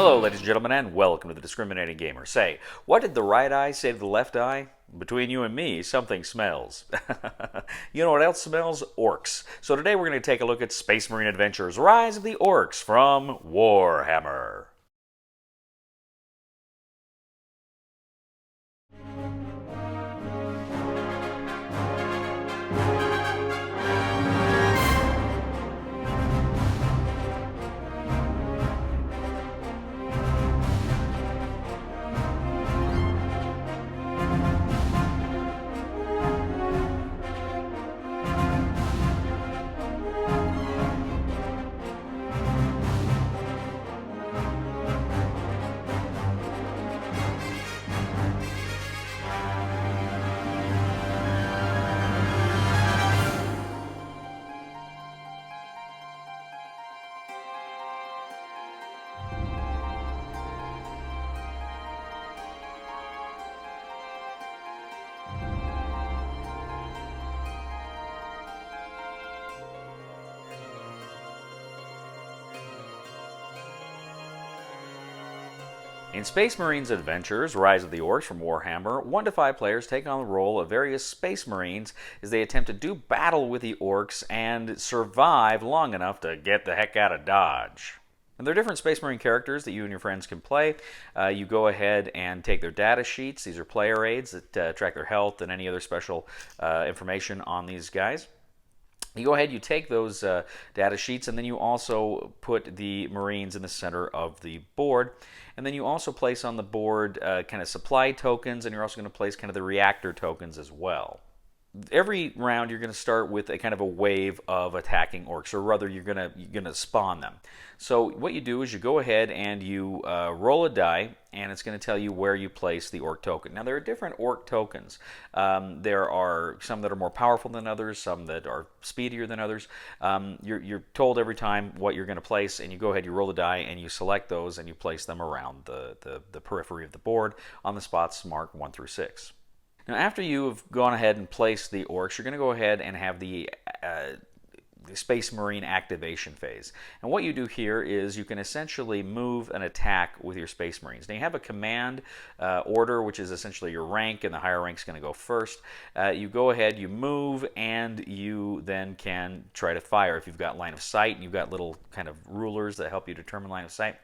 Hello, ladies and gentlemen, and welcome to the Discriminating Gamer. Say, what did the right eye say to the left eye? Between you and me, something smells. You know what else smells? Orks. So today we're going to take a look at Space Marine Adventures: Rise of the Orks from Warhammer. In Space Marines Adventures: Rise of the Orks from Warhammer, 1 to 5 players take on the role of various Space Marines as they attempt to do battle with the Orks and survive long enough to get the heck out of Dodge. And there are different Space Marine characters that you and your friends can play. You go ahead and take their data sheets. These are player aids that track their health and any other special information on these guys. You go ahead, you take those data sheets, and then you also put the Marines in the center of the board. And then you also place on the board kind of supply tokens, and you're also going to place kind of the reactor tokens as well. Every round you're going to start with a kind of a wave of attacking orcs, or rather you're going to spawn them. So what you do is you go ahead and you roll a die, and it's going to tell you where you place the orc token. Now there are different orc tokens. There are some that are more powerful than others, some that are speedier than others. You're told every time what you're going to place, and you go ahead, you roll the die, and you select those, and you place them around the periphery of the board on the spots marked 1 through 6. Now, after you have gone ahead and placed the orcs, you're going to go ahead and have the Space Marine activation phase. And what you do here is you can essentially move an attack with your Space Marines. Now, you have a command order, which is essentially your rank, and the higher rank's going to go first. You go ahead, you move, and you then can try to fire. If you've got line of sight, and you've got little kind of rulers that help you determine line of sight.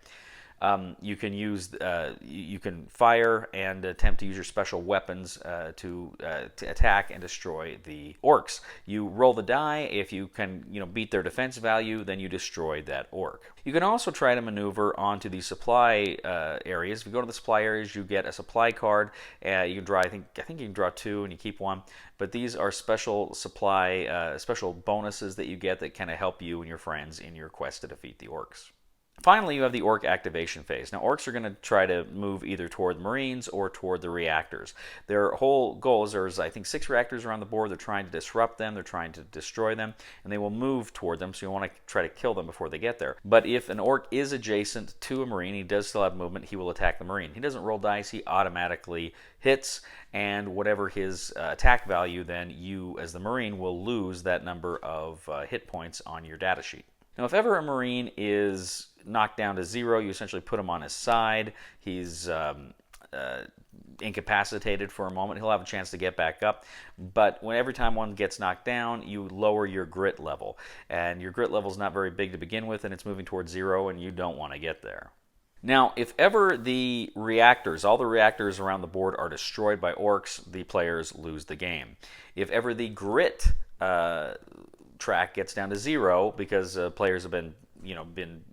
You can fire and attempt to use your special weapons to attack and destroy the orcs. You roll the die. If you can beat their defense value, then you destroy that orc. You can also try to maneuver onto the supply areas. If you go to the supply areas, you get a supply card. You can draw. I think you can draw 2, and you keep 1. But these are special supply, special bonuses that you get that kind of help you and your friends in your quest to defeat the orcs. Finally, you have the Orc activation phase. Now, Orcs are going to try to move either toward the Marines or toward the reactors. Their whole goal is there's, I think, 6 reactors around the board. They're trying to disrupt them. They're trying to destroy them, and they will move toward them, so you want to try to kill them before they get there. But if an Orc is adjacent to a Marine, he does still have movement, he will attack the Marine. He doesn't roll dice. He automatically hits, and whatever his attack value, then you, as the Marine, will lose that number of hit points on your data sheet. Now, if ever a Marine is knocked down to 0, you essentially put him on his side. He's incapacitated for a moment. He'll have a chance to get back up. But every time one gets knocked down, you lower your grit level. And your grit level is not very big to begin with, and it's moving towards 0, and you don't want to get there. Now, if ever the reactors, all the reactors around the board are destroyed by orcs, the players lose the game. If ever the grit track gets down to 0 because players have been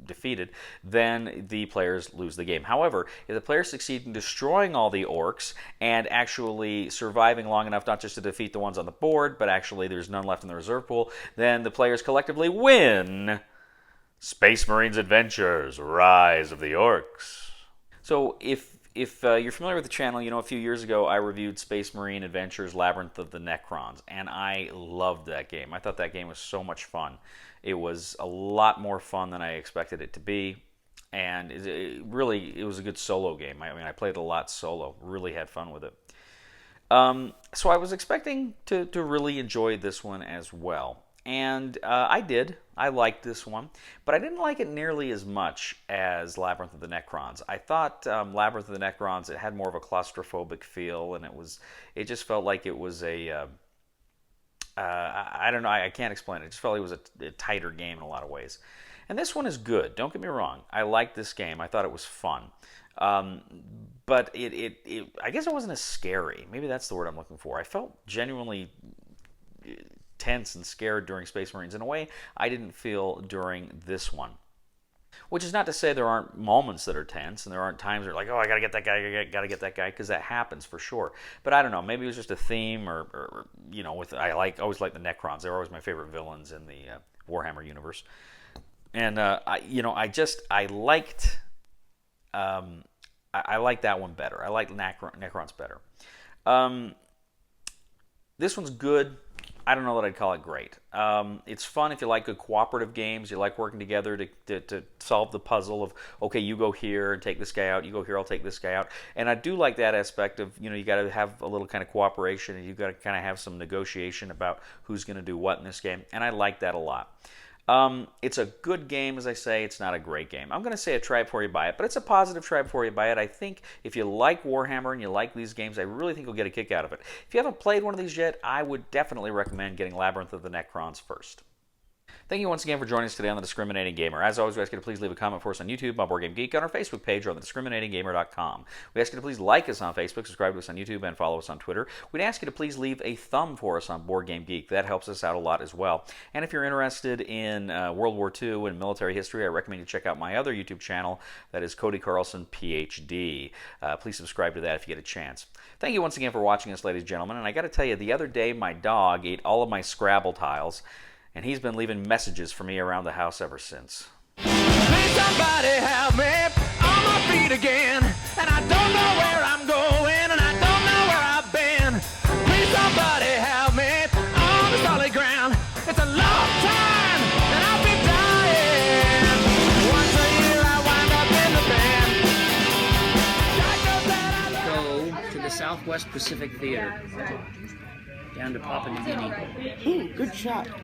defeated, then the players lose the game. However, if the players succeed in destroying all the orcs and actually surviving long enough not just to defeat the ones on the board, but actually there's none left in the reserve pool, then the players collectively win Space Marines Adventures: Rise of the Orks. So if you're familiar with the channel, a few years ago I reviewed Space Marine Adventures: Labyrinth of the Necrons, and I loved that game. I thought that game was so much fun. It was a lot more fun than I expected it to be, and it was a good solo game. I played it a lot solo, really had fun with it. So I was expecting to really enjoy this one as well. And I did. I liked this one, but I didn't like it nearly as much as Labyrinth of the Necrons. I thought Labyrinth of the Necrons, it had more of a claustrophobic feel, and it just felt like it was I don't know, I can't explain it. It just felt like it was a tighter game in a lot of ways. And this one is good. Don't get me wrong. I liked this game. I thought it was fun. But I guess it wasn't as scary. Maybe that's the word I'm looking for. I felt genuinely tense and scared during Space Marines in a way I didn't feel during this one. Which is not to say there aren't moments that are tense and there aren't times where like, oh, I gotta get that guy, I gotta get that guy, because that happens for sure. But I don't know, maybe it was just a theme, or always like the Necrons. They're always my favorite villains in the Warhammer universe. And I liked that one better. I liked Necrons better. This one's good. I don't know that I'd call it great. It's fun if you like good cooperative games. You like working together to solve the puzzle of, okay, you go here and take this guy out. You go here, I'll take this guy out. And I do like that aspect of, you got to have a little kind of cooperation, and you've got to kind of have some negotiation about who's going to do what in this game. And I like that a lot. It's a good game, as I say. It's not a great game. I'm going to say a try before you buy it, but it's a positive try before you buy it. I think if you like Warhammer and you like these games, I really think you'll get a kick out of it. If you haven't played one of these yet, I would definitely recommend getting Labyrinth of the Necrons first. Thank you once again for joining us today on The Discriminating Gamer. As always, we ask you to please leave a comment for us on YouTube, on Board Game Geek, on our Facebook page, or on thediscriminatinggamer.com. We ask you to please like us on Facebook, subscribe to us on YouTube, and follow us on Twitter. We'd ask you to please leave a thumb for us on Board Game Geek. That helps us out a lot as well. And if you're interested in World War II and military history, I recommend you check out my other YouTube channel. That is Cody Carlson, PhD. Please subscribe to that if you get a chance. Thank you once again for watching us, ladies and gentlemen. And I got to tell you, the other day my dog ate all of my Scrabble tiles, and he's been leaving messages for me around the house ever since. Please somebody help me on my feet again, and I don't know where I'm going, and I don't know where I've been. Please somebody help me on the solid ground. It's a long time, and I'll be dying. Once a year I wind up in the band. Go to the Southwest Pacific Theater, down to Papua New Guinea. Ooh, good shot.